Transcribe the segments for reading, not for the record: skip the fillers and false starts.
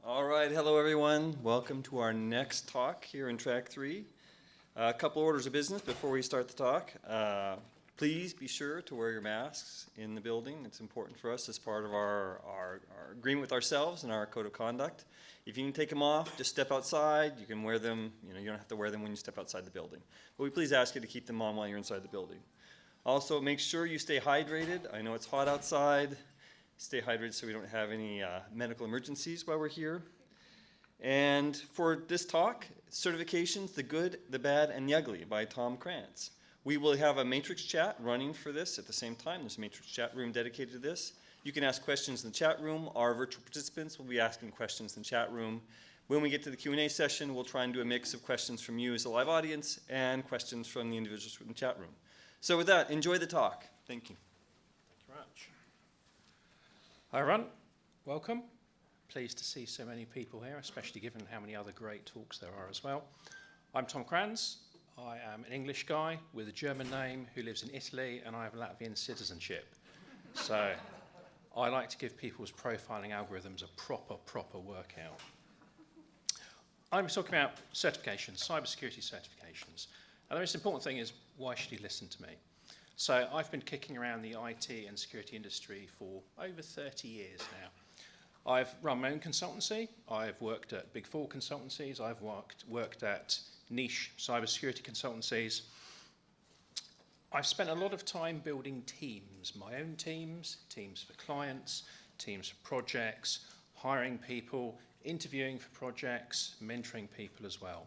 All right, hello everyone. Welcome to our next talk here in track 3. A couple orders of business before we start the talk. Please be sure to wear your masks in the building. It's important for us as part of our agreement with ourselves and our code of conduct. If you can take them off, just step outside. You can wear them, you don't have to wear them when you step outside the building. But we please ask you to keep them on while you're inside the building. Also, make sure you stay hydrated. I know it's hot outside. Stay hydrated so we don't have any medical emergencies while we're here. And for this talk, Certifications, the Good, the Bad, and the Ugly by Tom Krantz. We will have a matrix chat running for this at the same time. There's a matrix chat room dedicated to this. You can ask questions in the chat room. Our virtual participants will be asking questions in the chat room. When we get to the Q&A session, we'll try and do a mix of questions from you as a live audience and questions from the individuals in the chat room. So with that, enjoy the talk. Thank you. Thank you very much. Hi everyone, welcome. Pleased to see so many people here, especially given how many other great talks there are as well. I'm Tom Krantz. I am an English guy with a German name who lives in Italy, and I have Latvian citizenship. So I like to give people's profiling algorithms a proper workout. I'm talking about certifications, cybersecurity certifications. And the most important thing is, why should you listen to me? So I've been kicking around the IT and security industry for over 30 years now. I've run my own consultancy. I've worked at Big Four consultancies. I've worked at niche cybersecurity consultancies. I've spent a lot of time building teams, my own teams, teams for clients, teams for projects, hiring people, interviewing for projects, mentoring people as well.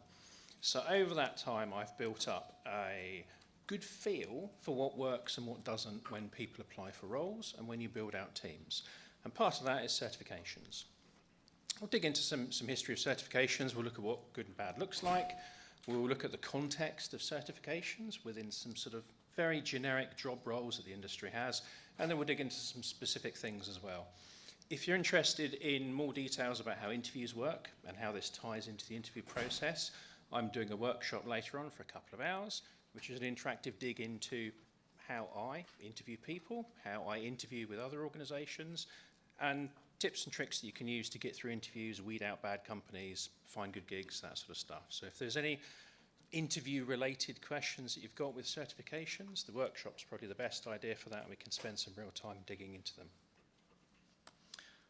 So over that time, I've built up a good feel for what works and what doesn't when people apply for roles and when you build out teams. And part of that is certifications. We'll dig into some history of certifications. We'll look at what good and bad looks like. We'll look at the context of certifications within some sort of very generic job roles that the industry has. And then we'll dig into some specific things as well. If you're interested in more details about how interviews work and how this ties into the interview process, I'm doing a workshop later on for a couple of hours, which is an interactive dig into how I interview people, how I interview with other organizations, and tips and tricks that you can use to get through interviews, weed out bad companies, find good gigs, that sort of stuff. So if there's any interview-related questions that you've got with certifications, the workshop's probably the best idea for that, and we can spend some real time digging into them.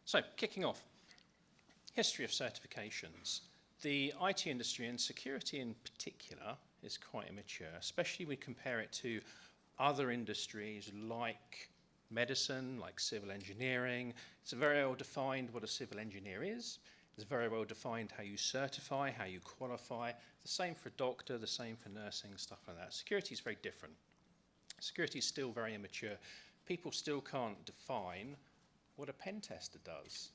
So, kicking off, history of certifications. The IT industry and security in particular is quite immature, especially when we compare it to other industries like medicine, like civil engineering. It's very well defined what a civil engineer is. It's very well defined how you certify, how you qualify. The same for a doctor, the same for nursing, stuff like that. Security is very different. Security is still very immature. People still can't define what a pen tester does.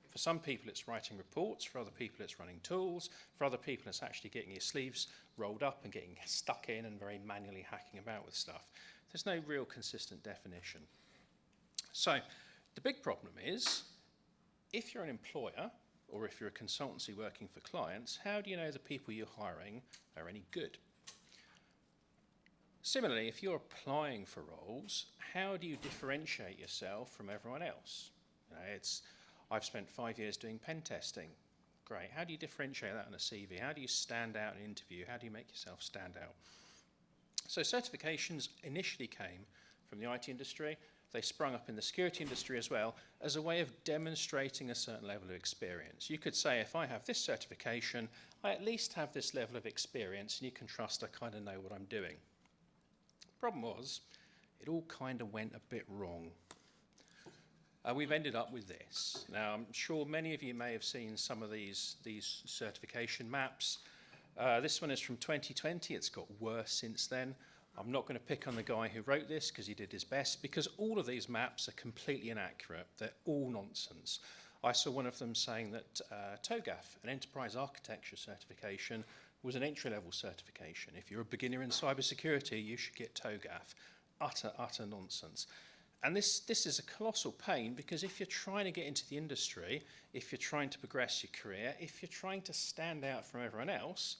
For some people, it's writing reports. For other people, it's running tools. For other people, it's actually getting your sleeves rolled up and getting stuck in and very manually hacking about with stuff. There's no real consistent definition. So the big problem is, if you're an employer or if you're a consultancy working for clients, how do you know the people you're hiring are any good? Similarly, if you're applying for roles, how do you differentiate yourself from everyone else? I've spent 5 years doing pen testing. Great. How do you differentiate that on a CV? How do you stand out in an interview? How do you make yourself stand out? So certifications initially came from the IT industry. They sprung up in the security industry as well as a way of demonstrating a certain level of experience. You could say, if I have this certification, I at least have this level of experience, and you can trust I kind of know what I'm doing. Problem was, it all kind of went a bit wrong. We've ended up with this. Now, I'm sure many of you may have seen some of these certification maps. This one is from 2020. It's got worse since then. I'm not going to pick on the guy who wrote this because he did his best, because all of these maps are completely inaccurate. They're all nonsense. I saw one of them saying that TOGAF, an enterprise architecture certification, was an entry-level certification. If you're a beginner in cybersecurity, you should get TOGAF. Utter nonsense. And this is a colossal pain, because if you're trying to get into the industry, if you're trying to progress your career, if you're trying to stand out from everyone else,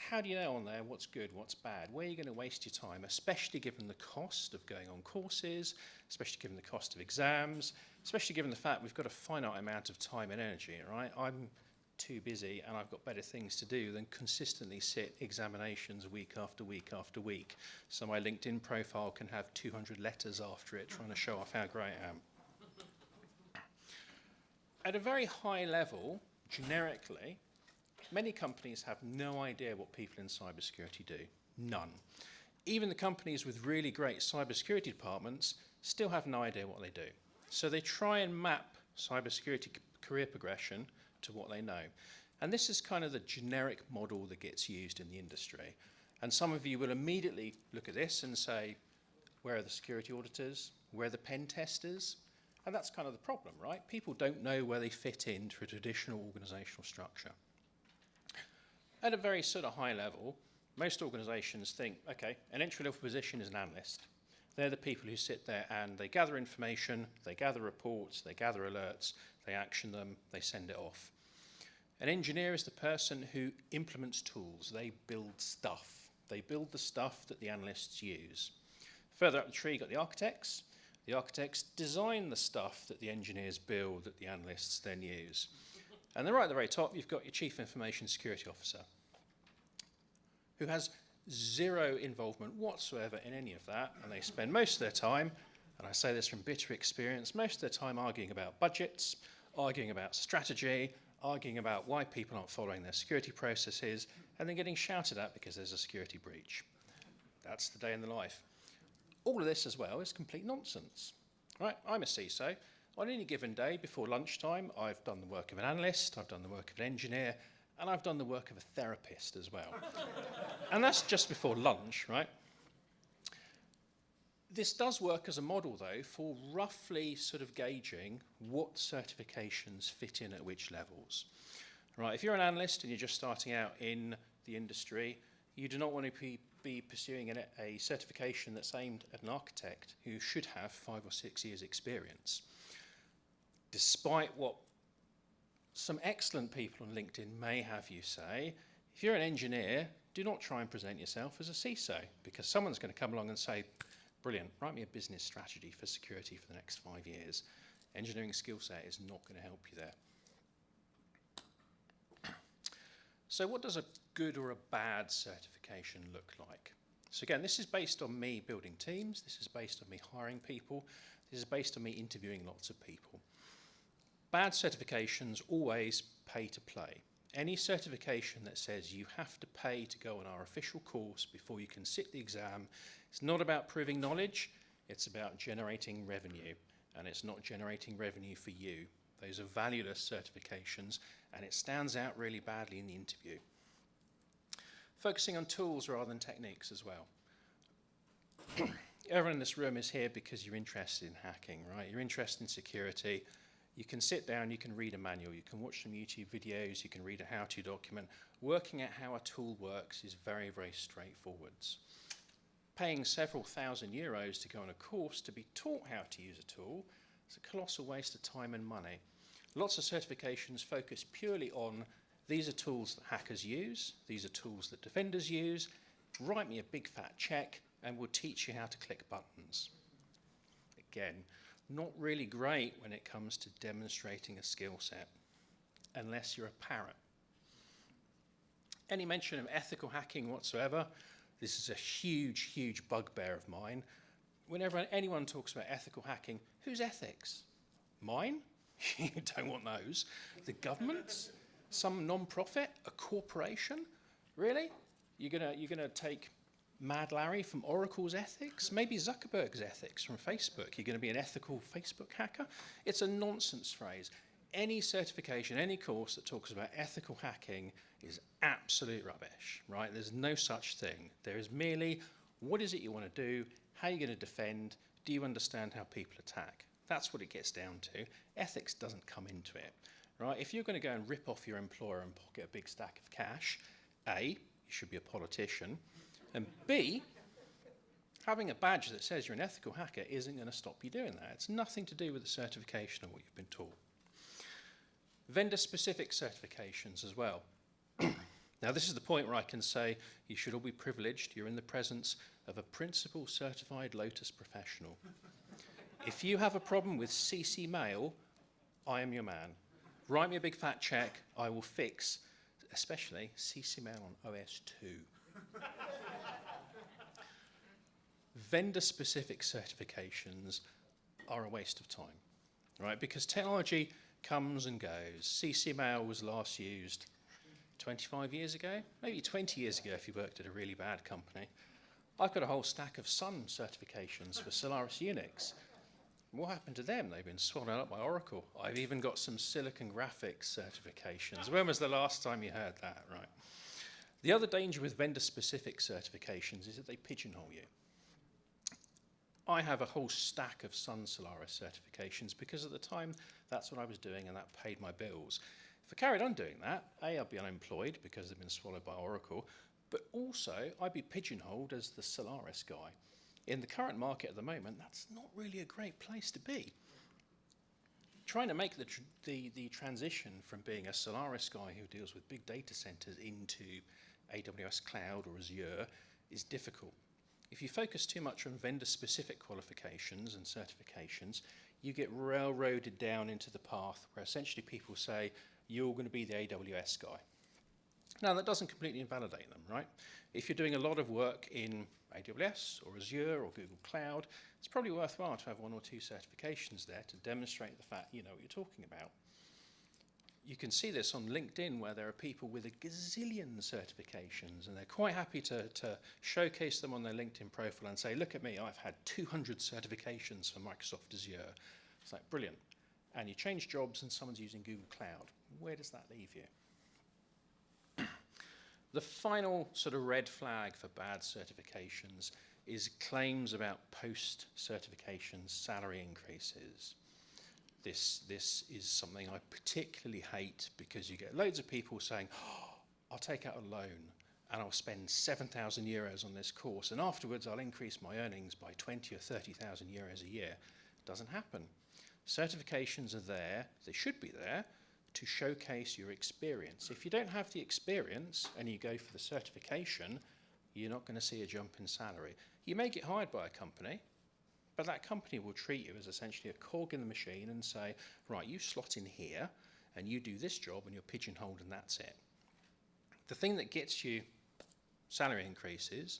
how do you know on there what's good, what's bad? Where are you going to waste your time, especially given the cost of going on courses, especially given the cost of exams, especially given the fact we've got a finite amount of time and energy, right? I'm too busy and I've got better things to do than consistently sit examinations week after week after week. So my LinkedIn profile can have 200 letters after it trying to show off how great I am. At a very high level, generically, many companies have no idea what people in cybersecurity do. None. Even the companies with really great cybersecurity departments still have no idea what they do. So they try and map cybersecurity career progression to what they know. And this is kind of the generic model that gets used in the industry. And some of you will immediately look at this and say, where are the security auditors? Where are the pen testers? And that's kind of the problem, right? People don't know where they fit into a traditional organizational structure. At a very sort of high level, most organizations think, okay, an entry-level position is an analyst. They're the people who sit there and they gather information, they gather reports, they gather alerts, they action them, they send it off. An engineer is the person who implements tools. They build stuff. They build the stuff that the analysts use. Further up the tree, you've got the architects. The architects design the stuff that the engineers build that the analysts then use. And then right at the very top, you've got your Chief Information Security Officer, who has zero involvement whatsoever in any of that, and they spend most of their time, and I say this from bitter experience, most of their time arguing about budgets, arguing about strategy, arguing about why people aren't following their security processes, and then getting shouted at because there's a security breach. That's the day in the life. All of this as well is complete nonsense. Right? I'm a CISO. On any given day before lunchtime, I've done the work of an analyst, I've done the work of an engineer, and I've done the work of a therapist as well. And that's just before lunch, right? This does work as a model, though, for roughly sort of gauging what certifications fit in at which levels. Right, if you're an analyst and you're just starting out in the industry, you do not want to be pursuing a certification that's aimed at an architect who should have 5 or 6 years' experience. Despite what some excellent people on LinkedIn may have you say, if you're an engineer, do not try and present yourself as a CISO, because someone's going to come along and say, brilliant, write me a business strategy for security for the next 5 years. Engineering skill set is not going to help you there. So what does a good or a bad certification look like? So again, this is based on me building teams. This is based on me hiring people. This is based on me interviewing lots of people. Bad certifications always pay to play. Any certification that says you have to pay to go on our official course before you can sit the exam, it's not about proving knowledge, it's about generating revenue. And it's not generating revenue for you. Those are valueless certifications, and it stands out really badly in the interview. Focusing on tools rather than techniques as well. Everyone in this room is here because you're interested in hacking, right? You're interested in security. You can sit down, you can read a manual, you can watch some YouTube videos, you can read a how-to document. Working out how a tool works is very, very straightforward. Paying several thousand euros to go on a course to be taught how to use a tool is a colossal waste of time and money. Lots of certifications focus purely on these are tools that hackers use, these are tools that defenders use. Write me a big fat check and we'll teach you how to click buttons. Again, not really great when it comes to demonstrating a skill set, unless you're a parrot. Any mention of ethical hacking whatsoever, this is a huge, huge bugbear of mine. Whenever anyone talks about ethical hacking, whose ethics? Mine? You don't want those. The government's? Some non-profit? A corporation? Really? You're gonna take Mad Larry from Oracle's ethics? Maybe Zuckerberg's ethics from Facebook? You're going to be an ethical Facebook hacker? It's a nonsense phrase. Any certification, any course that talks about ethical hacking is absolute rubbish, right? There's no such thing. There is merely, what is it you want to do? How are you going to defend? Do you understand how people attack? That's what it gets down to. Ethics doesn't come into it, right? If you're going to go and rip off your employer and pocket a big stack of cash, A, you should be a politician, and B, having a badge that says you're an ethical hacker isn't going to stop you doing that. It's nothing to do with the certification of what you've been taught. Vendor-specific certifications as well. Now, this is the point where I can say you should all be privileged. You're in the presence of a principal certified Lotus professional. If you have a problem with CC Mail, I am your man. Write me a big fat check. I will fix, especially CC Mail on OS 2. Vendor-specific certifications are a waste of time, right? Because technology comes and goes. CC Mail was last used 25 years ago, maybe 20 years ago if you worked at a really bad company. I've got a whole stack of Sun certifications for Solaris Unix. What happened to them? They've been swallowed up by Oracle. I've even got some Silicon Graphics certifications. When was the last time you heard that, right? The other danger with vendor-specific certifications is that they pigeonhole you. I have a whole stack of Sun Solaris certifications because at the time that's what I was doing and that paid my bills. If I carried on doing that, A, I'd be unemployed because they've been swallowed by Oracle, but also I'd be pigeonholed as the Solaris guy. In the current market at the moment, that's not really a great place to be. Trying to make the transition from being a Solaris guy who deals with big data centers into AWS Cloud or Azure is difficult. If you focus too much on vendor-specific qualifications and certifications, you get railroaded down into the path where essentially people say, you're going to be the AWS guy. Now, that doesn't completely invalidate them, right? If you're doing a lot of work in AWS or Azure or Google Cloud, it's probably worthwhile to have one or two certifications there to demonstrate the fact you know what you're talking about. You can see this on LinkedIn where there are people with a gazillion certifications and they're quite happy to showcase them on their LinkedIn profile and say, look at me, I've had 200 certifications for Microsoft Azure. It's like, brilliant. And you change jobs and someone's using Google Cloud. Where does that leave you? The final sort of red flag for bad certifications is claims about post-certification salary increases. This is something I particularly hate because you get loads of people saying, oh, I'll take out a loan and I'll spend 7,000 euros on this course and afterwards I'll increase my earnings by 20 or 30,000 euros a year. Doesn't happen. Certifications are there, they should be there, to showcase your experience. If you don't have the experience and you go for the certification, you're not going to see a jump in salary. You may get hired by a company, but that company will treat you as essentially a cog in the machine and say, right, you slot in here and you do this job and you're pigeonholed and that's it. The thing that gets you salary increases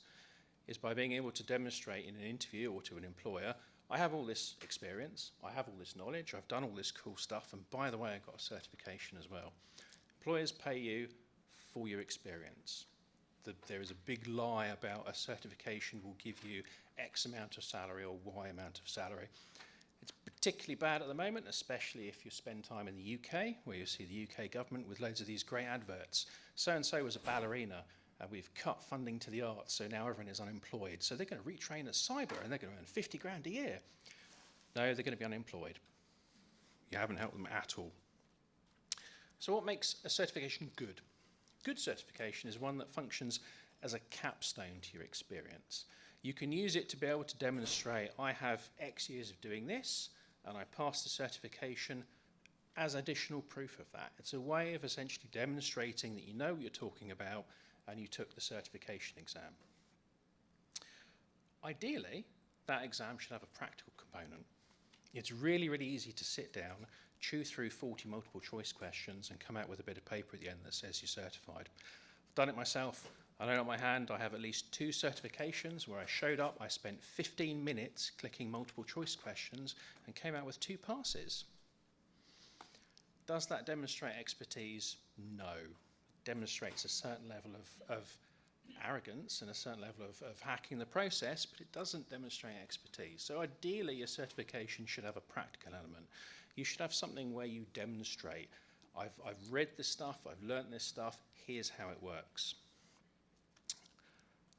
is by being able to demonstrate in an interview or to an employer, I have all this experience, I have all this knowledge, I've done all this cool stuff, and by the way, I've got a certification as well. Employers pay you for your experience. There is a big lie about a certification will give you X amount of salary or Y amount of salary. It's particularly bad at the moment, especially if you spend time in the UK, where you see the UK government with loads of these great adverts. So-and-so was a ballerina, and we've cut funding to the arts, so now everyone is unemployed. So they're going to retrain as cyber, and they're going to earn 50 grand a year. No, they're going to be unemployed. You haven't helped them at all. So what makes a certification good? Good certification is one that functions as a capstone to your experience. You can use it to be able to demonstrate, I have X years of doing this, and I passed the certification as additional proof of that. It's a way of essentially demonstrating that you know what you're talking about and you took the certification exam. Ideally, that exam should have a practical component. It's really, really easy to sit down, chew through 40 multiple choice questions and come out with a bit of paper at the end that says you're certified. I've done it myself. I know on my hand I have at least 2 certifications where I showed up, I spent 15 minutes clicking multiple choice questions and came out with 2 passes. Does that demonstrate expertise? No. It demonstrates a certain level of arrogance and a certain level of hacking the process, but it doesn't demonstrate expertise. So ideally, a certification should have a practical element. You should have something where you demonstrate, I've read this stuff, I've learnt this stuff, here's how it works.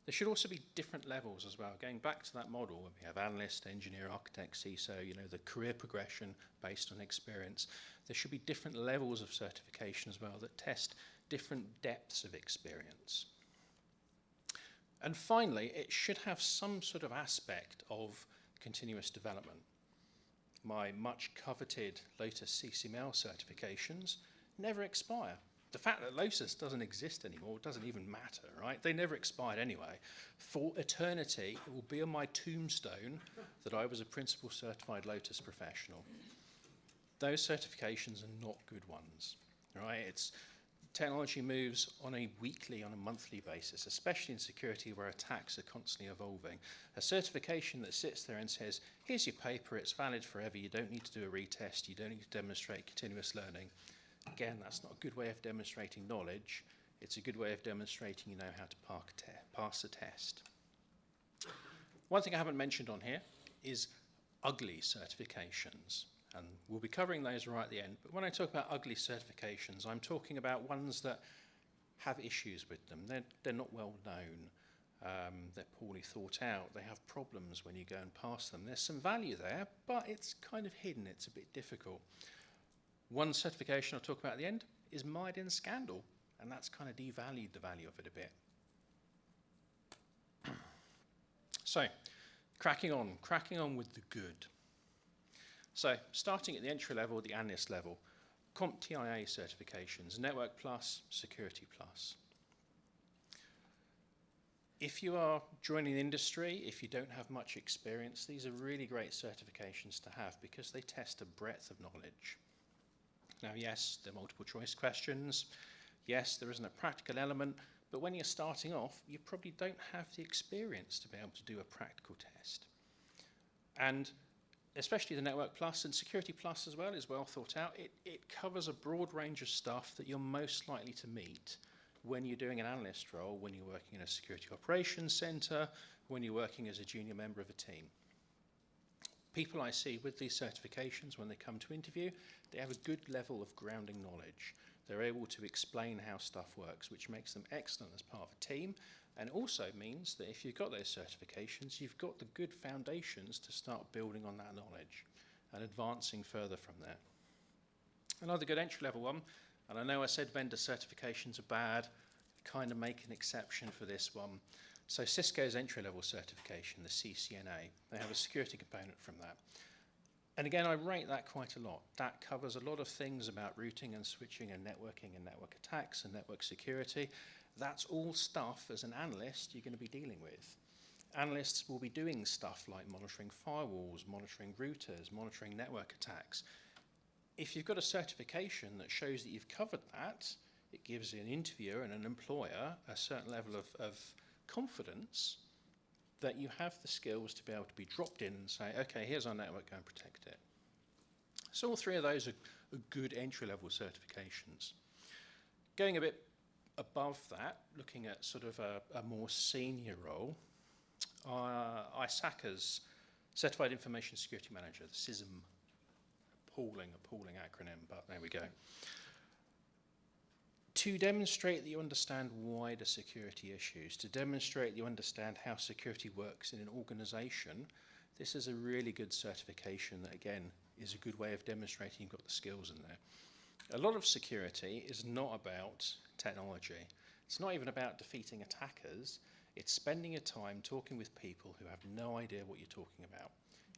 There should also be different levels as well. Going back to that model, where we have analyst, engineer, architect, CISO, the career progression based on experience. There should be different levels of certification as well that test different depths of experience. And finally, it should have some sort of aspect of continuous development. My much coveted Lotus CCML certifications never expire. The fact that Lotus doesn't exist anymore doesn't even matter, right? They never expired anyway. For eternity, it will be on my tombstone that I was a principal certified Lotus professional. Those certifications are not good ones, right? Technology moves on a weekly, on a monthly basis, especially in security where attacks are constantly evolving. A certification that sits there and says, here's your paper, it's valid forever, you don't need to do a retest, you don't need to demonstrate continuous learning. Again, that's not a good way of demonstrating knowledge. It's a good way of demonstrating you know how to pass a test. One thing I haven't mentioned on here is ugly certifications. And we'll be covering those right at the end. But when I talk about ugly certifications, I'm talking about ones that have issues with them. They're not well known. They're poorly thought out. They have problems when you go and pass them. There's some value there, but it's kind of hidden. It's a bit difficult. One certification I'll talk about at the end is mired in scandal, and that's kind of devalued the value of it a bit. So, cracking on with the good. So, starting at the entry level, the analyst level, CompTIA certifications, Network Plus, Security Plus. If you are joining the industry, if you don't have much experience, these are really great certifications to have because they test a breadth of knowledge. Now, yes, they're multiple choice questions. Yes, there isn't a practical element, but when you're starting off, you probably don't have the experience to be able to do a practical test. And especially the Network Plus and Security Plus as well is well thought out. It covers a broad range of stuff that you're most likely to meet when you're doing an analyst role, when you're working in a security operations center, when you're working as a junior member of a team. People I see with these certifications, when they come to interview, they have a good level of grounding knowledge. They're able to explain how stuff works, which makes them excellent as part of a team, and also means that if you've got those certifications, you've got the good foundations to start building on that knowledge and advancing further from there. Another good entry-level one, and I know I said vendor certifications are bad, kind of make an exception for this one. So Cisco's entry-level certification, the CCNA, they have a security component from that. And again, I rate that quite a lot. That covers a lot of things about routing and switching and networking and network attacks and network security. That's all stuff, as an analyst, you're going to be dealing with. Analysts will be doing stuff like monitoring firewalls, monitoring routers, monitoring network attacks. If you've got a certification that shows that you've covered that, it gives an interviewer and an employer a certain level of confidence that you have the skills to be able to be dropped in and say, okay, here's our network, go and protect it. So all three of those are good entry-level certifications. Going a bit above that, looking at sort of a more senior role, ISACA's Certified Information Security Manager, the CISM, appalling acronym, but there we go. To demonstrate that you understand wider security issues, to demonstrate that you understand how security works in an organization, this is a really good certification that, again, is a good way of demonstrating you've got the skills in there. A lot of security is not about technology. It's not even about defeating attackers. It's spending your time talking with people who have no idea what you're talking about.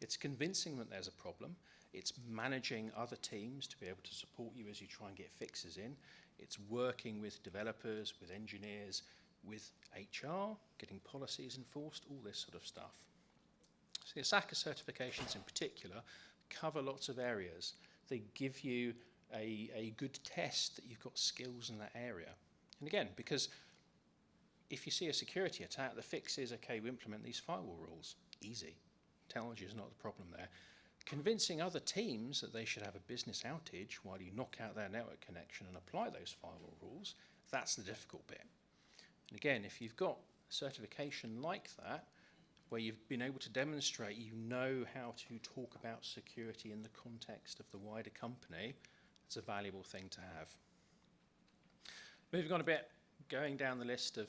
It's convincing that there's a problem. It's managing other teams to be able to support you as you try and get fixes in. It's working with developers, with engineers, with HR, getting policies enforced, all this sort of stuff. So the ISACA certifications in particular cover lots of areas. They give you a good test that you've got skills in that area. And again, because if you see a security attack, the fix is, okay, we implement these firewall rules. Easy. Technology is not the problem there. Convincing other teams that they should have a business outage while you knock out their network connection and apply those firewall rules, that's the difficult bit. And again, if you've got a certification like that, where you've been able to demonstrate you know how to talk about security in the context of the wider company, it's a valuable thing to have. Moving on a bit, going down the list of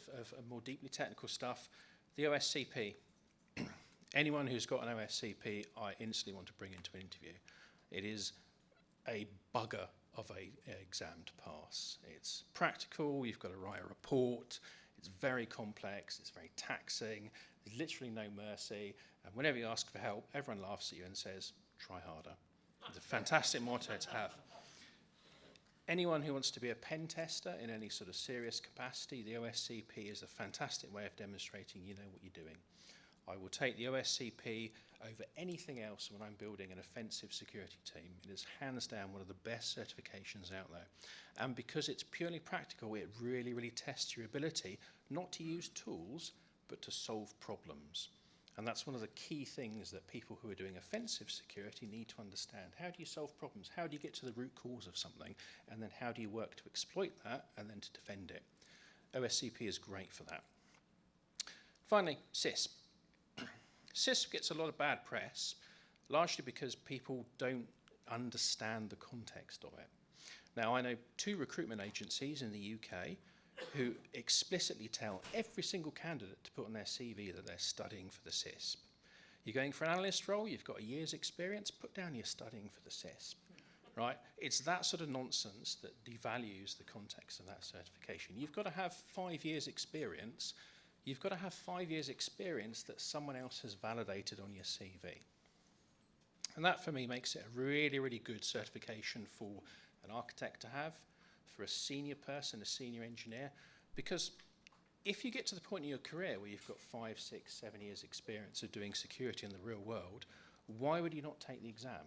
more deeply technical stuff, the OSCP. Anyone who's got an OSCP, I instantly want to bring into an interview. It is a bugger of an exam to pass. It's practical, you've got to write a report, it's very complex, it's very taxing, there's literally no mercy, and whenever you ask for help, everyone laughs at you and says, try harder. It's a fantastic motto to have. Anyone who wants to be a pen tester in any sort of serious capacity, the OSCP is a fantastic way of demonstrating you know what you're doing. I will take the OSCP over anything else when I'm building an offensive security team. It is hands down one of the best certifications out there. And because it's purely practical, it really, really tests your ability not to use tools, but to solve problems. And that's one of the key things that people who are doing offensive security need to understand. How do you solve problems? How do you get to the root cause of something? And then how do you work to exploit that and then to defend it? OSCP is great for that. Finally, CISP. CISP gets a lot of bad press, largely because people don't understand the context of it. Now, I know 2 recruitment agencies in the UK who explicitly tell every single candidate to put on their CV that they're studying for the CISP. You're going for an analyst role, you've got a year's experience, put down you're studying for the CISP, right? It's that sort of nonsense that devalues the context of that certification. You've got to have 5 years experience. You've got to have 5 years experience that someone else has validated on your CV. And that for me makes it a really, really good certification for an architect to have, for a senior person, a senior engineer, because if you get to the point in your career where you've got 5, 6, 7 years experience of doing security in the real world, why would you not take the exam?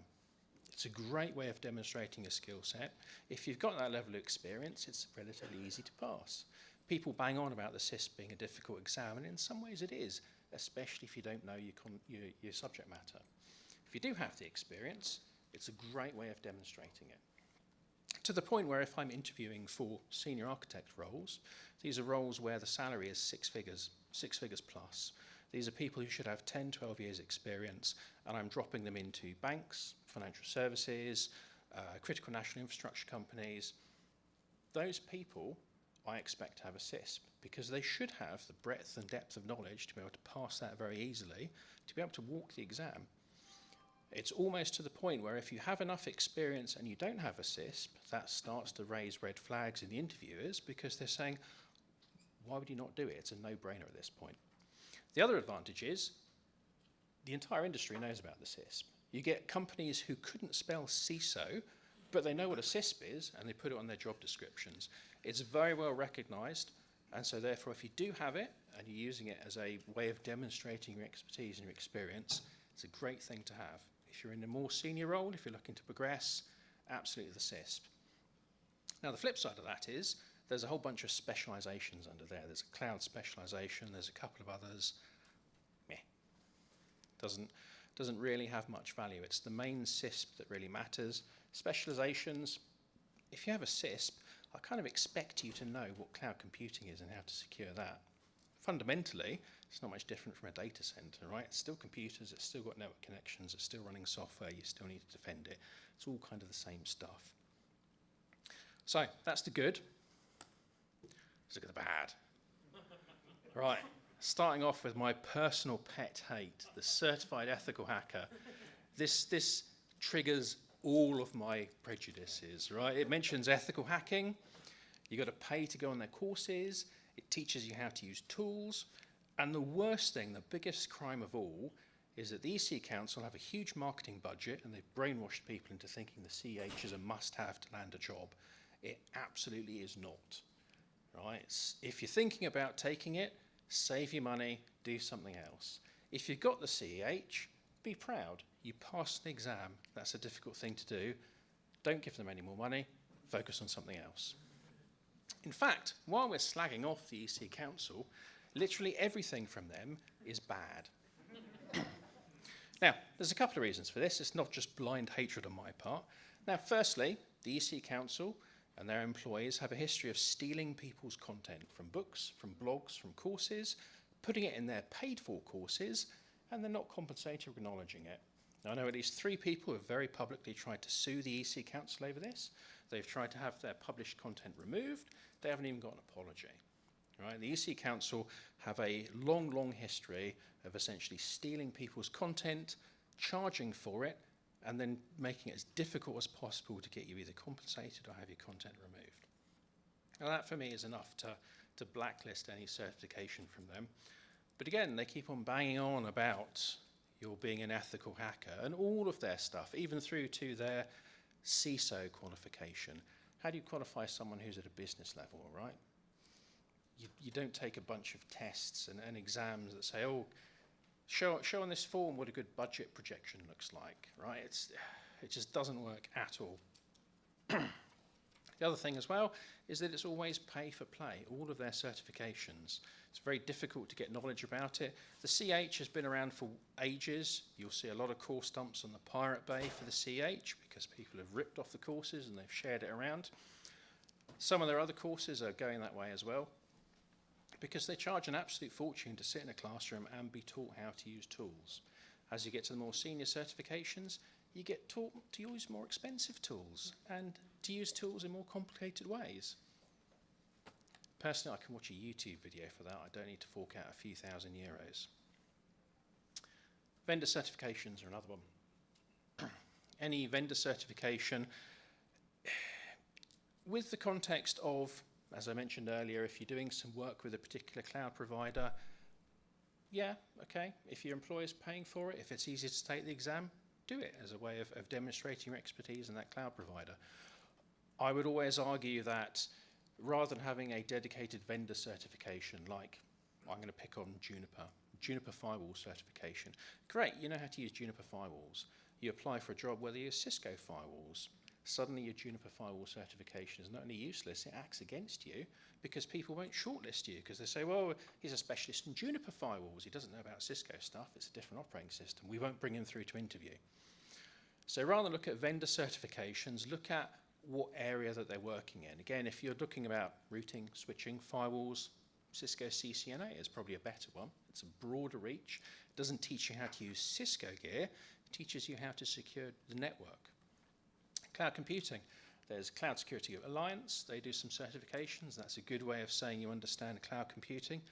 It's a great way of demonstrating a skill set. If you've got that level of experience, it's relatively easy to pass. People bang on about the CISP being a difficult exam, and in some ways it is, especially if you don't know your subject matter. If you do have the experience, it's a great way of demonstrating it. To the point where if I'm interviewing for senior architect roles, these are roles where the salary is 6 figures plus. These are people who should have 10, 12 years experience, and I'm dropping them into banks, financial services, critical national infrastructure companies. Those people I expect to have a CISP because they should have the breadth and depth of knowledge to be able to pass that very easily, to be able to walk the exam. It's almost to the point where if you have enough experience and you don't have a CISP, that starts to raise red flags in the interviewers because they're saying, why would you not do it? It's a no-brainer at this point. The other advantage is the entire industry knows about the CISP. You get companies who couldn't spell CISO, but they know what a CISP is and they put it on their job descriptions. It's very well recognized, and so therefore if you do have it and you're using it as a way of demonstrating your expertise and your experience, it's a great thing to have. If you're in a more senior role, if you're looking to progress, absolutely the CISP. Now the flip side of that is there's a whole bunch of specializations under there. There's a cloud specialization, there's a couple of others. Meh. Doesn't really have much value. It's the main CISP that really matters. Specializations, if you have a CISP, I kind of expect you to know what cloud computing is and how to secure that. Fundamentally, it's not much different from a data center, right? It's still computers, it's still got network connections, it's still running software, you still need to defend it. It's all kind of the same stuff. So, that's the good. Let's look at the bad. Right, starting off with my personal pet hate, the certified ethical hacker. This triggers all of my prejudices, right? It mentions ethical hacking. You've got to pay to go on their courses. It teaches you how to use tools. And the worst thing, the biggest crime of all, is that the EC Council have a huge marketing budget and they've brainwashed people into thinking the CEH is a must-have to land a job. It absolutely is not, right? If you're thinking about taking it, save your money, do something else. If you've got the CEH, be proud. You passed an exam. That's a difficult thing to do. Don't give them any more money. Focus on something else. In fact, while we're slagging off the EC Council, literally everything from them is bad. Now, there's a couple of reasons for this. It's not just blind hatred on my part. Now, firstly, the EC Council and their employees have a history of stealing people's content from books, from blogs, from courses, putting it in their paid-for courses, and they're not compensated or acknowledging it. Now, I know at least 3 people who have very publicly tried to sue the EC Council over this. They've tried to have their published content removed. They haven't even got an apology. Right? The EC Council have a long, long history of essentially stealing people's content, charging for it, and then making it as difficult as possible to get you either compensated or have your content removed. Now that for me is enough to blacklist any certification from them. But again, they keep on banging on about you're being an ethical hacker and all of their stuff, even through to their CISO qualification, How do you qualify someone who's at a business level, right? You don't take a bunch of tests and exams that say, oh, show on this form what a good budget projection looks like, right? It just doesn't work at all. The other thing as well is that it's always pay for play, all of their certifications. It's very difficult to get knowledge about it. The CH has been around for ages. You'll see a lot of course dumps on the Pirate Bay for the CH because people have ripped off the courses and they've shared it around. Some of their other courses are going that way as well because they charge an absolute fortune to sit in a classroom and be taught how to use tools. As you get to the more senior certifications, you get taught to use more expensive tools and to use tools in more complicated ways. Personally, I can watch a YouTube video for that. I don't need to fork out a few thousand euros. Vendor certifications are another one. Any vendor certification, with the context of, as I mentioned earlier, if you're doing some work with a particular cloud provider, yeah, okay, if your employer's paying for it, if it's easy to take the exam, do it as a way of demonstrating your expertise in that cloud provider. I would always argue that rather than having a dedicated vendor certification, like I'm going to pick on Juniper firewall certification, great, you know how to use Juniper firewalls. You apply for a job where they use Cisco firewalls. Suddenly your Juniper firewall certification is not only useless, it acts against you because people won't shortlist you because they say, well, he's a specialist in Juniper firewalls. He doesn't know about Cisco stuff. It's a different operating system. We won't bring him through to interview. So rather than look at vendor certifications, look at what area that they're working in. Again, if you're looking about routing, switching, firewalls, Cisco CCNA is probably a better one. It's a broader reach. It doesn't teach you how to use Cisco gear. It teaches you how to secure the network. Cloud computing. There's Cloud Security Alliance. They do some certifications. That's a good way of saying you understand cloud computing.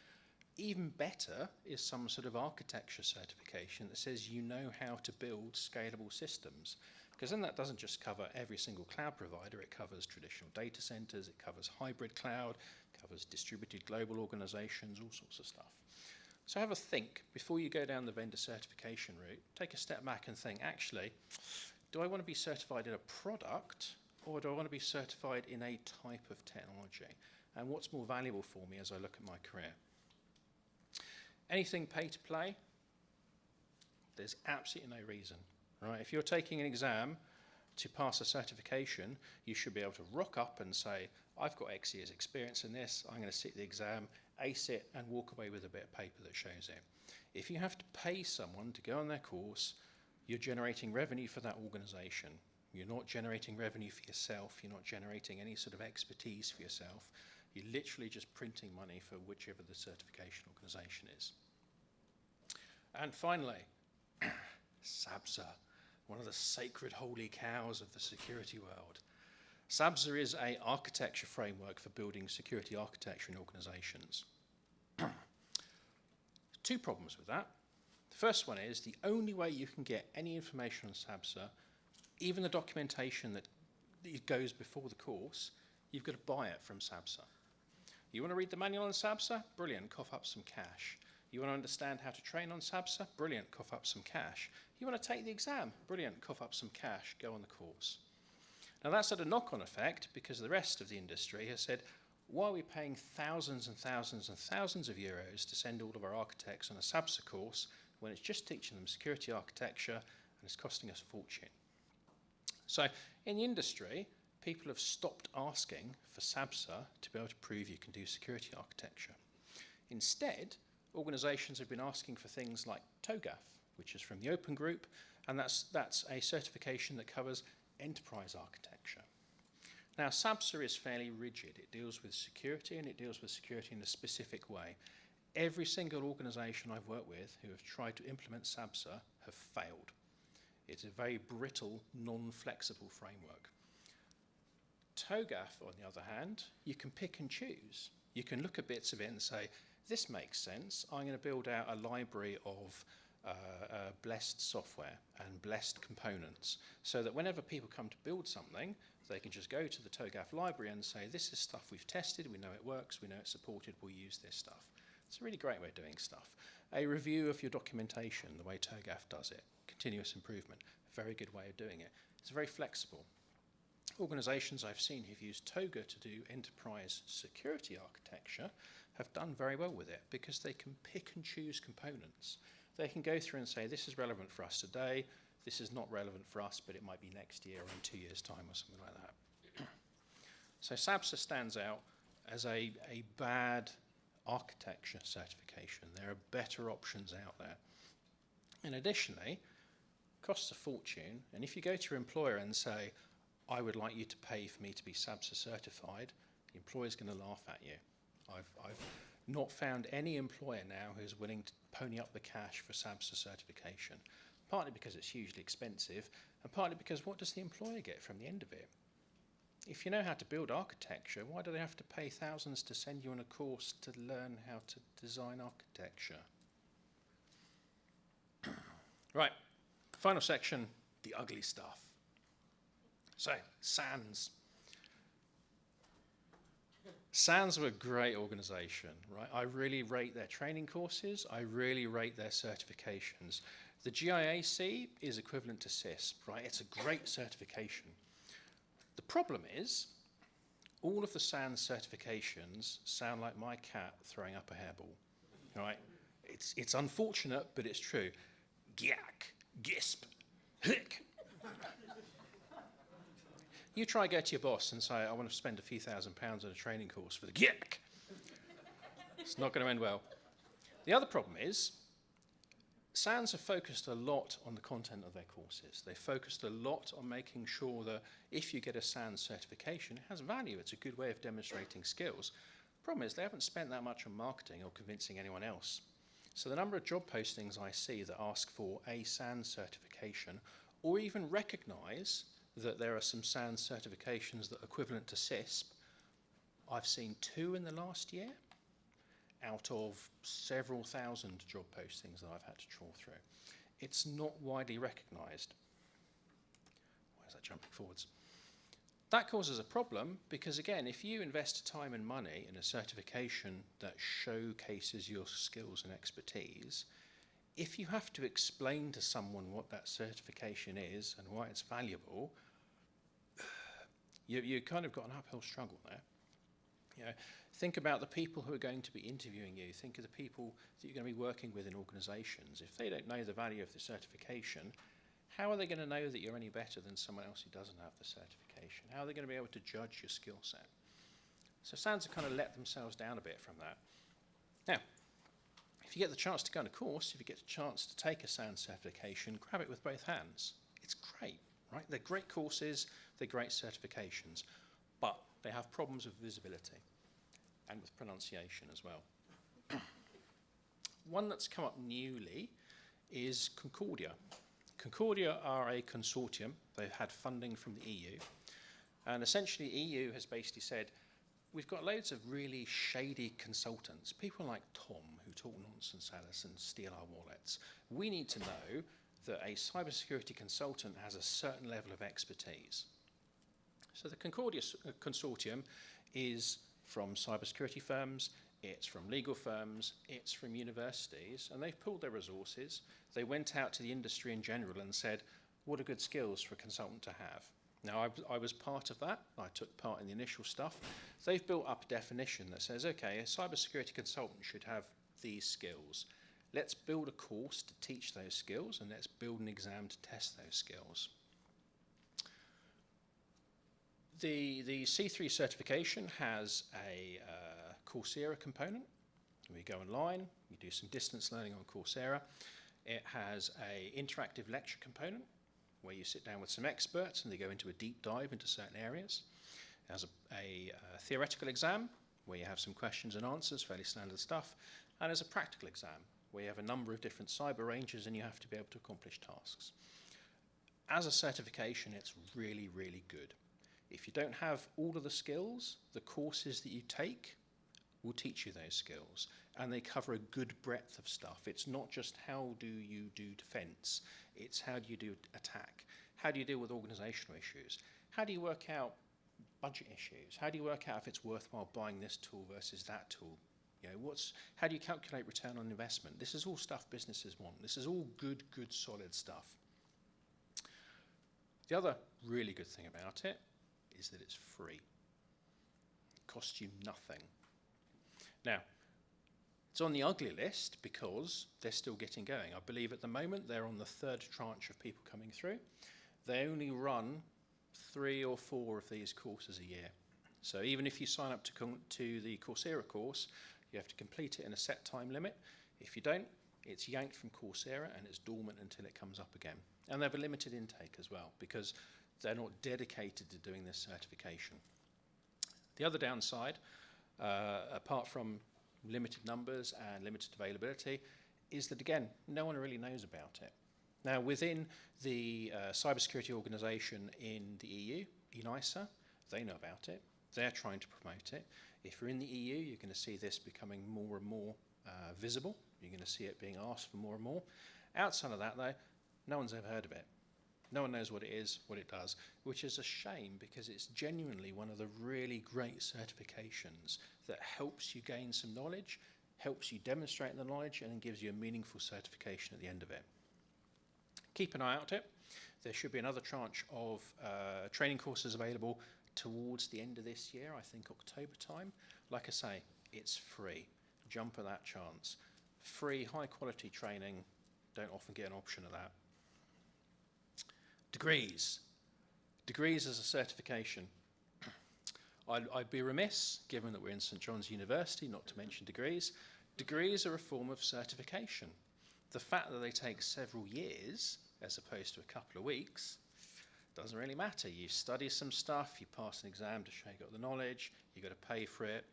Even better is some sort of architecture certification that says you know how to build scalable systems. Because then that doesn't just cover every single cloud provider, it covers traditional data centers, it covers hybrid cloud, it covers distributed global organizations, all sorts of stuff. So have a think before you go down the vendor certification route. Take a step back and think, actually, do I want to be certified in a product or do I want to be certified in a type of technology? And what's more valuable for me as I look at my career? Anything pay to play? There's absolutely no reason, right? If you're taking an exam to pass a certification, you should be able to rock up and say, I've got X years experience in this, I'm going to sit the exam, ace it, and walk away with a bit of paper that shows it. If you have to pay someone to go on their course, you're generating revenue for that organization. You're not generating revenue for yourself. You're not generating any sort of expertise for yourself. You're literally just printing money for whichever the certification organization is. And finally, SABSA, one of the sacred holy cows of the security world. SABSA is an architecture framework for building security architecture in organizations. Two problems with that. The first one is the only way you can get any information on SABSA, even the documentation that goes before the course, you've got to buy it from SABSA. You want to read the manual on SABSA? Brilliant, cough up some cash. You want to understand how to train on SABSA? Brilliant, cough up some cash. You want to take the exam? Brilliant, cough up some cash, go on the course. Now that's had a knock-on effect because the rest of the industry has said, why are we paying thousands and thousands and thousands of euros to send all of our architects on a SABSA course when it's just teaching them security architecture and it's costing us a fortune? So in the industry, people have stopped asking for SABSA to be able to prove you can do security architecture. Instead, organizations have been asking for things like TOGAF, which is from the Open Group, and that's a certification that covers enterprise architecture. Now, SABSA is fairly rigid. It deals with security, and it deals with security in a specific way. Every single organization I've worked with who have tried to implement SABSA have failed. It's a very brittle, non-flexible framework. TOGAF, on the other hand, you can pick and choose. You can look at bits of it and say, this makes sense. I'm going to build out a library of blessed software and blessed components so that whenever people come to build something, they can just go to the TOGAF library and say, this is stuff we've tested, we know it works, we know it's supported, we'll use this stuff. It's a really great way of doing stuff. A review of your documentation, the way TOGAF does it, continuous improvement, a very good way of doing it. It's very flexible. organizations I've seen who've used Toga to do enterprise security architecture have done very well with it because they can pick and choose components. They can go through and say, this is relevant for us today, this is not relevant for us, but it might be next year or in 2 years' time or something like that. So SABSA stands out as a bad architecture certification. There are better options out there. And additionally, costs a fortune, and if you go to your employer and say, I would like you to pay for me to be SABSA certified, the employer's going to laugh at you. I've not found any employer now who's willing to pony up the cash for SABSA certification, partly because it's hugely expensive, and partly because what does the employer get from the end of it? If you know how to build architecture, why do they have to pay thousands to send you on a course to learn how to design architecture? Right, final section, the ugly stuff. So, SANS. SANS are a great organization, right? I really rate their training courses. I really rate their certifications. The GIAC is equivalent to CISP, right? It's a great certification. The problem is, all of the SANS certifications sound like my cat throwing up a hairball, right? It's unfortunate, but it's true. GIAC, GISP, HIC. You try go to your boss and say, I want to spend a few £1,000s on a training course for the GIAC. It's not going to end well. The other problem is, SANS have focused a lot on the content of their courses. They focused a lot on making sure that if you get a SANS certification, it has value. It's a good way of demonstrating skills. Problem is, they haven't spent that much on marketing or convincing anyone else. So the number of job postings I see that ask for a SANS certification or even recognize that there are some SANS certifications that are equivalent to CISP, I've seen 2 in the last year out of several thousand job postings that I've had to trawl through. It's not widely recognized. Why is that jumping forwards? That causes a problem because, again, if you invest time and money in a certification that showcases your skills and expertise, if you have to explain to someone what that certification is and why it's valuable, you kind of got an uphill struggle there. You know, think about the people who are going to be interviewing you. Think of the people that you're going to be working with in organizations. If they don't know the value of the certification, how are they going to know that you're any better than someone else who doesn't have the certification? How are they going to be able to judge your skill set? So SANS have kind of let themselves down a bit from that. Now, if you get the chance to go on a course, if you get the chance to take a SANS certification, grab it with both hands. It's great, right? They're great courses, they're great certifications, but they have problems with visibility and with pronunciation as well. One that's come up newly is Concordia. Concordia are a consortium. They've had funding from the EU. And essentially, EU has basically said, we've got loads of really shady consultants, people like Tom, who talk nonsense at us and steal our wallets. We need to know that a cybersecurity consultant has a certain level of expertise. So the Concordia Consortium is from cybersecurity firms, it's from legal firms, it's from universities, and they've pooled their resources. They went out to the industry in general and said, what are good skills for a consultant to have? Now, I was part of that. I took part in the initial stuff. They've built up a definition that says, okay, a cybersecurity consultant should have these skills. Let's build a course to teach those skills, and let's build an exam to test those skills. The C3 certification has a Coursera component. We go online, we do some distance learning on Coursera. It has an interactive lecture component where you sit down with some experts and they go into a deep dive into certain areas. It has a theoretical exam where you have some questions and answers, fairly standard stuff, and there's a practical exam where you have a number of different cyber ranges and you have to be able to accomplish tasks. As a certification, it's really, really good. If you don't have all of the skills, the courses that you take will teach you those skills, and they cover a good breadth of stuff. It's not just how do you do defense, it's how do you do attack, how do you deal with organizational issues, how do you work out budget issues, how do you work out if it's worthwhile buying this tool versus that tool, you know, how do you calculate return on investment. This is all stuff businesses want. This is all good solid stuff. The other really good thing about it is that it's free. It costs you nothing. Now, it's on the ugly list because they're still getting going. I believe at the moment they're on the third tranche of people coming through. They only run 3 or 4 of these courses a year. So even if you sign up to the Coursera course, you have to complete it in a set time limit. If you don't, it's yanked from Coursera and it's dormant until it comes up again. And they have a limited intake as well because they're not dedicated to doing this certification. The other downside, apart from limited numbers and limited availability, is that, again, no one really knows about it. Now, within the cybersecurity organisation in the EU, ENISA, they know about it. They're trying to promote it. If you're in the EU, you're going to see this becoming more and more visible. You're going to see it being asked for more and more. Outside of that, though, no one's ever heard of it. No one knows what it is, what it does, which is a shame because it's genuinely one of the really great certifications that helps you gain some knowledge, helps you demonstrate the knowledge, and then gives you a meaningful certification at the end of it. Keep an eye out on it. There should be another tranche of training courses available towards the end of this year, I think October time. Like I say, it's free. Jump at that chance. Free, high-quality training. Don't often get an option of that. Degrees. Degrees as a certification. I'd be remiss, given that we're in St John's University, not to mention degrees. Degrees are a form of certification. The fact that they take several years, as opposed to a couple of weeks, doesn't really matter. You study some stuff, you pass an exam to show you got the knowledge, you've got to pay for it.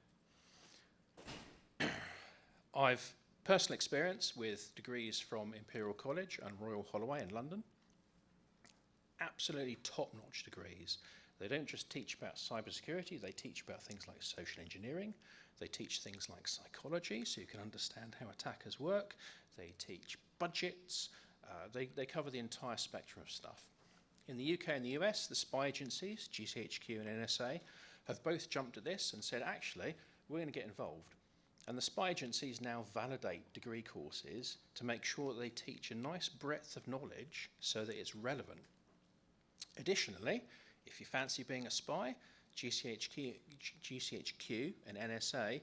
I've personal experience with degrees from Imperial College and Royal Holloway in London. Absolutely top-notch degrees. They don't just teach about cybersecurity, they teach about things like social engineering, they teach things like psychology, so you can understand how attackers work, they teach budgets, they cover the entire spectrum of stuff. In the UK and the US, the spy agencies, GCHQ and NSA, have both jumped at this and said, actually, we're going to get involved. And the spy agencies now validate degree courses to make sure that they teach a nice breadth of knowledge so that it's relevant. Additionally, if you fancy being a spy, GCHQ and NSA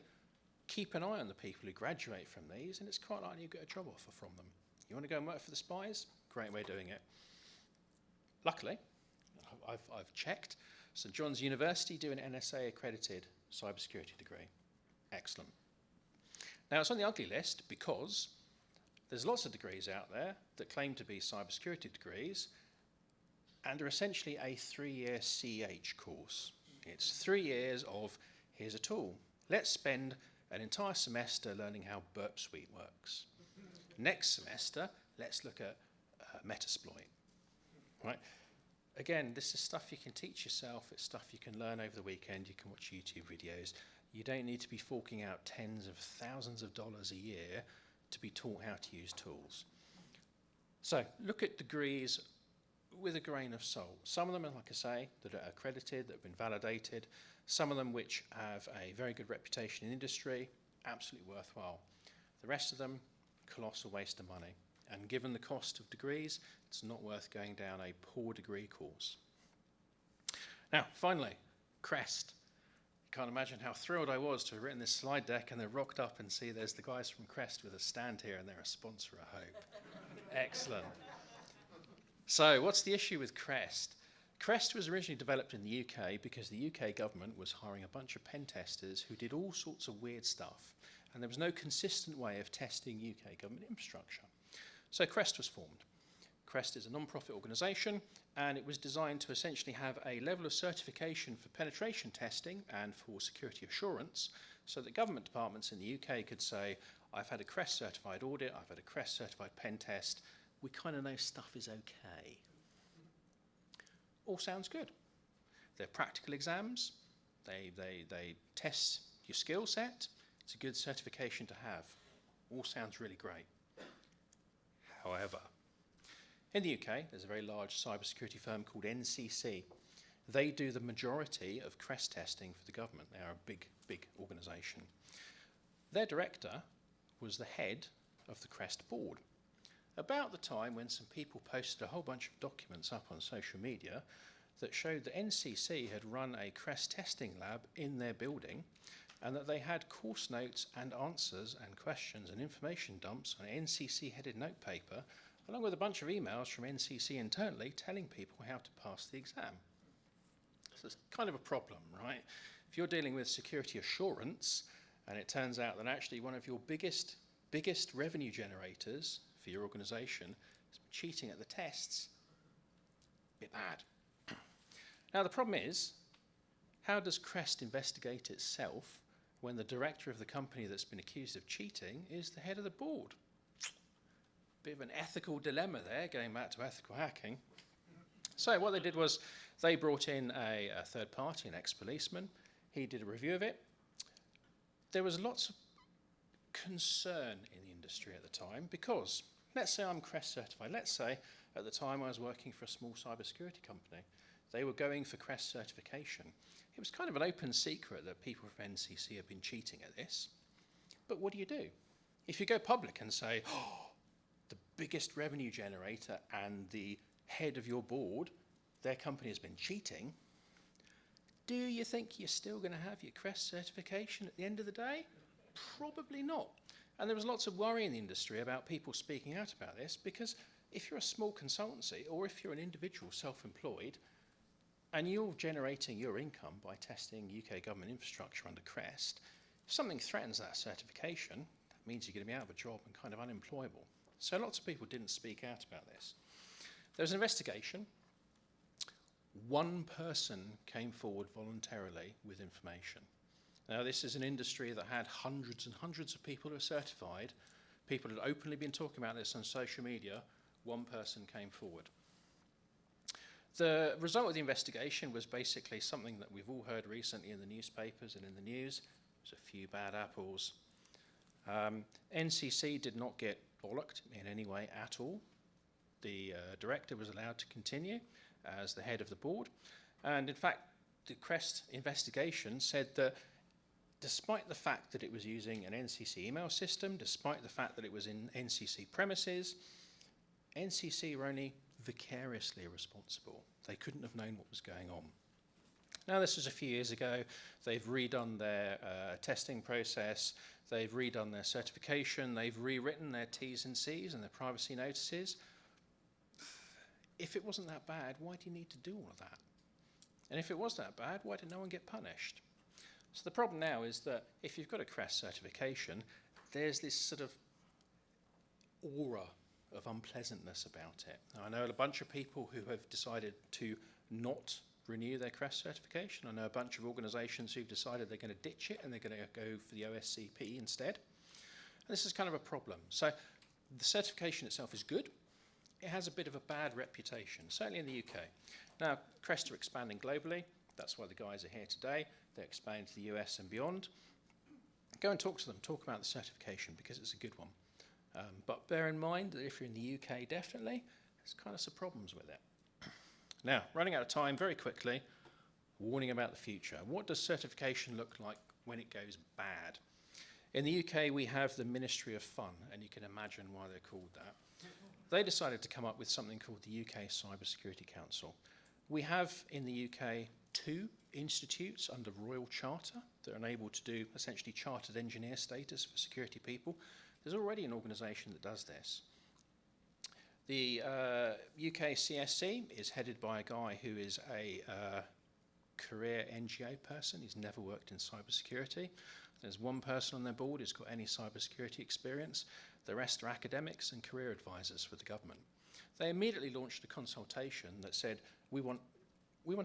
keep an eye on the people who graduate from these, and it's quite likely you get a job offer from them. You want to go and work for the spies? Great way of doing it. Luckily, I've checked, St John's University do an NSA accredited cybersecurity degree. Excellent. Now, it's on the ugly list because there's lots of degrees out there that claim to be cybersecurity degrees and are essentially a 3-year CH course. It's 3 years of, here's a tool. Let's spend an entire semester learning how Burp Suite works. Next semester, let's look at Metasploit. Right? Again, this is stuff you can teach yourself. It's stuff you can learn over the weekend. You can watch YouTube videos. You don't need to be forking out tens of thousands of dollars a year to be taught how to use tools. So look at degrees with a grain of salt. Some of them, like I say, that are accredited, that have been validated. Some of them which have a very good reputation in industry, absolutely worthwhile. The rest of them, colossal waste of money. And given the cost of degrees, it's not worth going down a poor degree course. Now, finally, Crest. You can't imagine how thrilled I was to have written this slide deck and then rocked up and see there's the guys from Crest with a stand here and they're a sponsor, I hope. Excellent. So, what's the issue with Crest? Crest was originally developed in the UK because the UK government was hiring a bunch of pen testers who did all sorts of weird stuff, and there was no consistent way of testing UK government infrastructure. So Crest was formed. Crest is a non-profit organisation, and it was designed to essentially have a level of certification for penetration testing and for security assurance, so that government departments in the UK could say, I've had a Crest certified audit, I've had a Crest certified pen test, we kind of know stuff is okay. All sounds good. They're practical exams, they test your skill set, it's a good certification to have. All sounds really great. However, in the UK, there's a very large cybersecurity firm called NCC. They do the majority of Crest testing for the government. They are a big, big organisation. Their director was the head of the Crest board. About the time when some people posted a whole bunch of documents up on social media that showed that NCC had run a CREST testing lab in their building, and that they had course notes and answers and questions and information dumps on NCC-headed notepaper, along with a bunch of emails from NCC internally telling people how to pass the exam. So it's kind of a problem, right? If you're dealing with security assurance, and it turns out that actually one of your biggest revenue generators for your organisation is cheating at the tests, a bit bad. Now the problem is, how does CREST investigate itself when the director of the company that's been accused of cheating is the head of the board? Bit of an ethical dilemma there, going back to ethical hacking. So what they did was they brought in a third party, an ex-policeman. He did a review of it. There was lots of concern in the industry at the time because, let's say I'm CREST certified. Let's say at the time I was working for a small cybersecurity company. They were going for CREST certification. It was kind of an open secret that people from NCC have been cheating at this. But what do you do? If you go public and say, oh, the biggest revenue generator and the head of your board, their company has been cheating, do you think you're still going to have your CREST certification at the end of the day? Probably not. And there was lots of worry in the industry about people speaking out about this, because if you're a small consultancy or if you're an individual self-employed and you're generating your income by testing UK government infrastructure under CREST, if something threatens that certification, that means you're going to be out of a job and kind of unemployable. So lots of people didn't speak out about this. There was an investigation. One person came forward voluntarily with information. Now, this is an industry that had hundreds and hundreds of people who are certified. People had openly been talking about this on social media. One person came forward. The result of the investigation was basically something that we've all heard recently in the newspapers and in the news. There's a few bad apples. NCC did not get bollocked in any way at all. The director was allowed to continue as the head of the board. And in fact, the CREST investigation said that despite the fact that it was using an NCC email system, despite the fact that it was in NCC premises, NCC were only vicariously responsible. They couldn't have known what was going on. Now, this was a few years ago. They've redone their testing process. They've redone their certification. They've rewritten their T's and C's and their privacy notices. If it wasn't that bad, why do you need to do all of that? And if it was that bad, why did no one get punished? So the problem now is that if you've got a CREST certification, there's this sort of aura of unpleasantness about it. Now, I know a bunch of people who have decided to not renew their CREST certification. I know a bunch of organisations who've decided they're going to ditch it and they're going to go for the OSCP instead. And this is kind of a problem. So the certification itself is good. It has a bit of a bad reputation, certainly in the UK. Now, CREST are expanding globally. That's why the guys are here today. They're expanding to the US and beyond. Go and talk to them, talk about the certification, because it's a good one. But bear in mind that if you're in the UK, definitely, there's kind of some problems with it. Now, running out of time very quickly, warning about the future. What does certification look like when it goes bad? In the UK, we have the Ministry of Fun, and you can imagine why they're called that. They decided to come up with something called the UK Cybersecurity Council. We have in the UK 2 institutes under Royal Charter that are able to do essentially chartered engineer status for security people. There's already an organisation that does this. The UK CSC is headed by a guy who is a career NGO person. He's never worked in cybersecurity. There's one person on their board who's got any cybersecurity experience. The rest are academics and career advisors for the government. They immediately launched a consultation that said, we want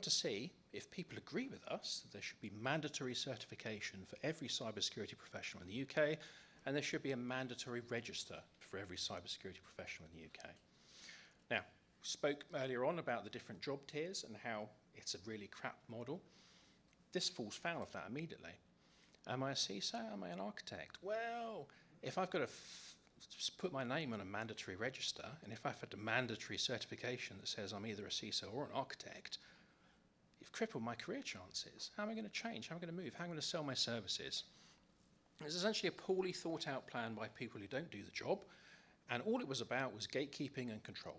to see if people agree with us that there should be mandatory certification for every cybersecurity professional in the UK, and there should be a mandatory register for every cybersecurity professional in the UK. Now, we spoke earlier on about the different job tiers and how it's a really crap model. This falls foul of that immediately. Am I a CISO? Am I an architect? Well, if I've got to put my name on a mandatory register, and if I've had a mandatory certification that says I'm either a CISO or an architect, you've crippled my career chances. How am I going to change? How am I going to move? How am I going to sell my services? It's essentially a poorly thought out plan by people who don't do the job, and all it was about was gatekeeping and control.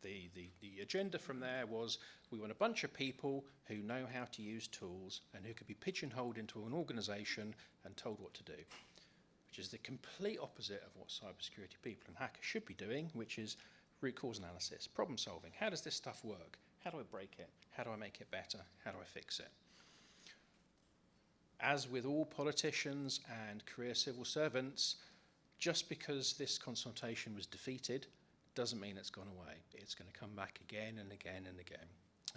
The agenda from there was we want a bunch of people who know how to use tools and who could be pigeonholed into an organisation and told what to do, which is the complete opposite of what cybersecurity people and hackers should be doing, which is root cause analysis, problem solving. How does this stuff work? How do I break it? How do I make it better? How do I fix it? As with all politicians and career civil servants, just because this consultation was defeated doesn't mean it's gone away. It's going to come back again and again and again.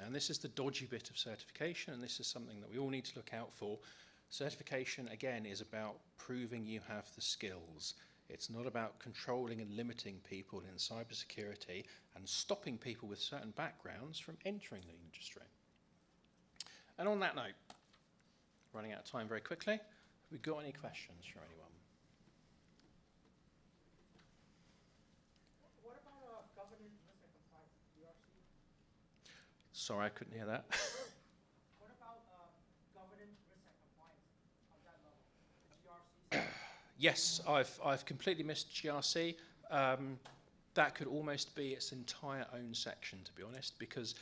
And this is the dodgy bit of certification, and this is something that we all need to look out for. Certification, again, is about proving you have the skills. It's not about controlling and limiting people in cybersecurity and stopping people with certain backgrounds from entering the industry. And on that note, running out of time very quickly, have we got any questions from anyone? What about governance, risk and compliance, GRC? Sorry, I couldn't hear that. What about governance, risk and compliance on that level, the GRC? Yes, I've completely missed GRC. That could almost be its entire own section, to be honest, because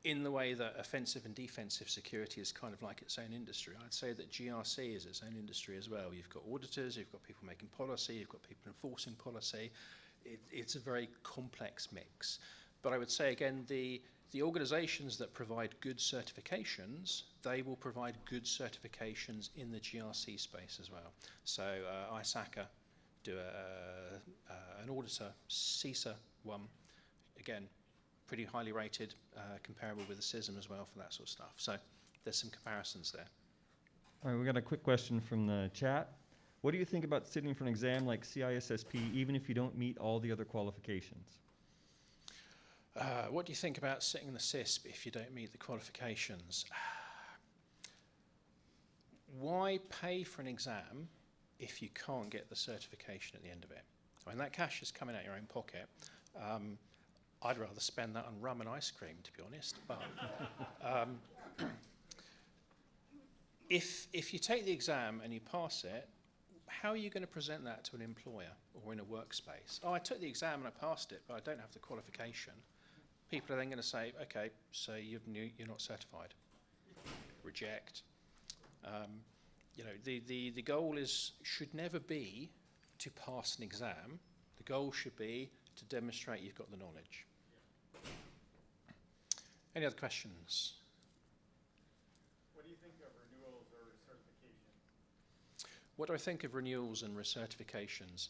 in the way that offensive and defensive security is kind of like its own industry, I'd say that GRC is its own industry as well. You've got auditors, you've got people making policy, you've got people enforcing policy. It's a very complex mix. But I would say, again, the organizations that provide good certifications, they will provide good certifications in the GRC space as well. So ISACA do an auditor, CISA one, again, pretty highly rated, comparable with the CISM as well for that sort of stuff. So there's some comparisons there. All right, we got a quick question from the chat. What do you think about sitting for an exam like CISSP even if you don't meet all the other qualifications? What do you think about sitting the CISP if you don't meet the qualifications? Why pay for an exam if you can't get the certification at the end of it? I mean, that cash is coming out your own pocket. I'd rather spend that on rum and ice cream, to be honest. But if you take the exam and you pass it, how are you going to present that to an employer or in a workspace? Oh, I took the exam and I passed it, but I don't have the qualification. People are then going to say, okay, so you're not certified. Reject. You know, the goal should never be to pass an exam. The goal should be to demonstrate you've got the knowledge. Any other questions? What do you think of renewals or certifications? What do I think of renewals and recertifications?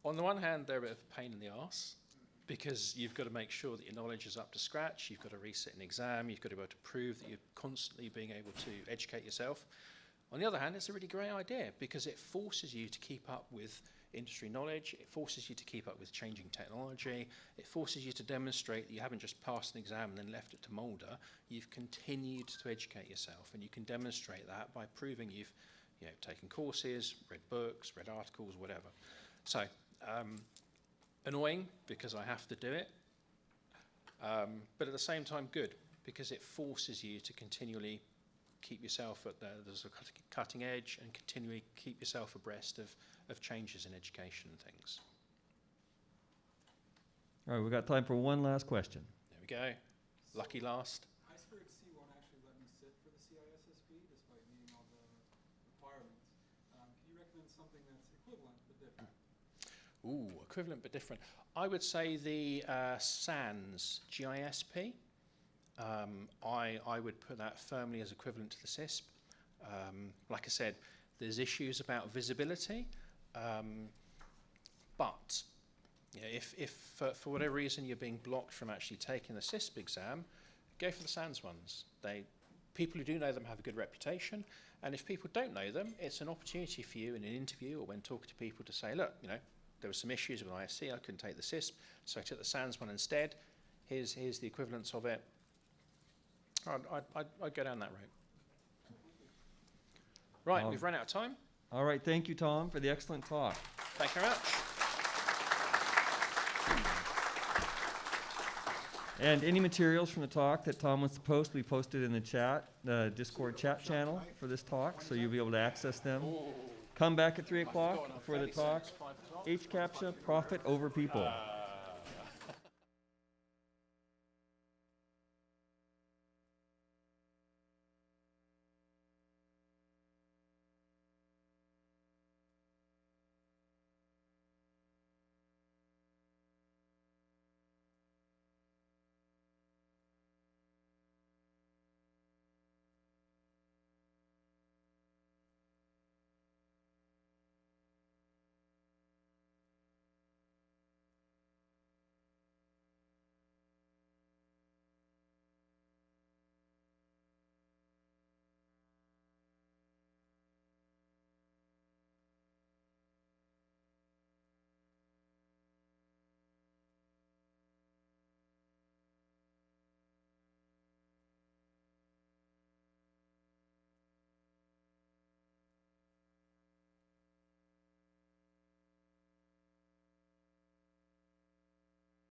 On the one hand, they're a bit of a pain in the arse because you've got to make sure that your knowledge is up to scratch. You've got to resit an exam. You've got to be able to prove that you're constantly being able to educate yourself. On the other hand, it's a really great idea because it forces you to keep up with industry knowledge. It forces you to keep up with changing technology. It forces you to demonstrate that you haven't just passed an exam and then left it to moulder. You've continued to educate yourself, and you can demonstrate that by proving you've taken courses, read books, read articles, whatever. So, annoying because I have to do it, but at the same time good because it forces you to continually keep yourself at the cutting edge and continually keep yourself abreast of changes in education and things. All right, we've got time for one last question. There we go. Lucky last. Iceberg C won't actually let me sit for the CISSP despite meeting all the requirements. Can you recommend something that's equivalent but different? Ooh, equivalent but different. I would say the SANS GISP. I would put that firmly as equivalent to the CISP. Like I said, there's issues about visibility, but if for whatever reason you're being blocked from actually taking the CISP exam, go for the SANS ones. People who do know them have a good reputation, and if people don't know them, it's an opportunity for you in an interview or when talking to people to say, look, there were some issues with ISC, I couldn't take the CISP, so I took the SANS one instead. Here's the equivalence of it. I'd go down that route. Right, we've run out of time. All right, thank you, Tom, for the excellent talk. Thank you very much. And any materials from the talk that Tom wants to post, we posted in the chat, the Discord chat channel for this talk, so you'll be able to access them. Come back at 3 o'clock for the talk. H-CAPTCHA, profit over people.